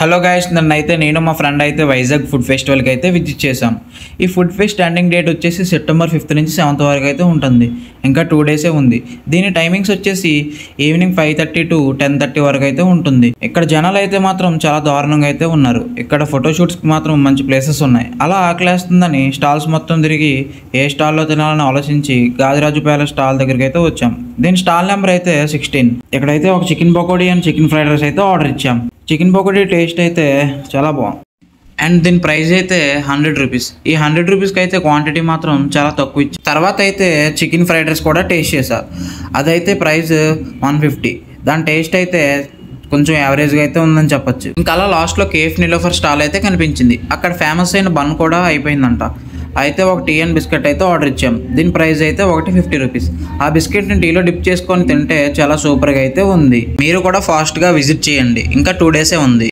Hello guys, నన్నైతే నేను మా ఫ్రెండ్ అయితే వైజాగ్ ఫుడ్ ఫెస్టివల్కి అయితే విజిట్ చేశాం. ఈ ఫుడ్ ఫెస్ట్ స్టాండింగ్ డేట్ వచ్చేసి సెప్టెంబర్ 5th నుంచి 7th వరకు అయితే ఉంటుంది. ఇంకా 2 డేసే ఉంది. దీని టైమింగ్స్ వచ్చేసి ఈవినింగ్ 5:30 to 10:30 వరకు అయితే ఉంటుంది. ఇక్కడ జనాలు అయితే మాత్రం చాలా దారుణంగా అయితే ఉన్నారు. ఇక్కడ ఫోటోషూట్స్కి మాత్రం మంచి ప్లేసెస్ ఉన్నాయి. అలా ఆకలేస్తుందని స్టాల్స్ మొత్తం తిరిగి ఏ స్టాల్లో తినాలని ఆలోచించి గాదిరాజు ప్యాలెస్ స్టాల్ దగ్గరికి అయితే వచ్చాం. దీని స్టాల్ నెంబర్ అయితే 16. ఇక్కడైతే ఒక chicken pakoda and chicken fried rice అయితే ఆర్డర్ ఇచ్చాం. చికెన్ పకోడీ టేస్ట్ అయితే చాలా బాగుంది అండ్ దీని ప్రైస్ అయితే 100 రూపీస్. ఈ 100 రూపీస్కి అయితే క్వాంటిటీ మాత్రం చాలా తక్కువ ఇచ్చి తర్వాత అయితే చికెన్ ఫ్రైడ్ రైస్ కూడా టేస్ట్ చేశా. అదైతే ప్రైస్ 150. దాని టేస్ట్ అయితే కొంచెం యావరేజ్గా అయితే ఉందని చెప్పొచ్చు. ఇంకా అలా లాస్ట్లో కేఫ్ నిలోఫర్ స్టాల్ అయితే కనిపించింది. అక్కడ ఫేమస్ అయిన బన్ కూడా అయిపోయిందంట. అయితే ఒక టీ అండ్ బిస్కెట్ అయితే ఆర్డర్ ఇచ్చాం. దీని ప్రైస్ అయితే 50 రూపీస్. ఆ బిస్కెట్ని టీలో డిప్ చేసుకొని తింటే చాలా సూపర్గా అయితే ఉంది. మీరు కూడా ఫాస్ట్గా విజిట్ చేయండి. ఇంకా 2 డేసే ఉంది.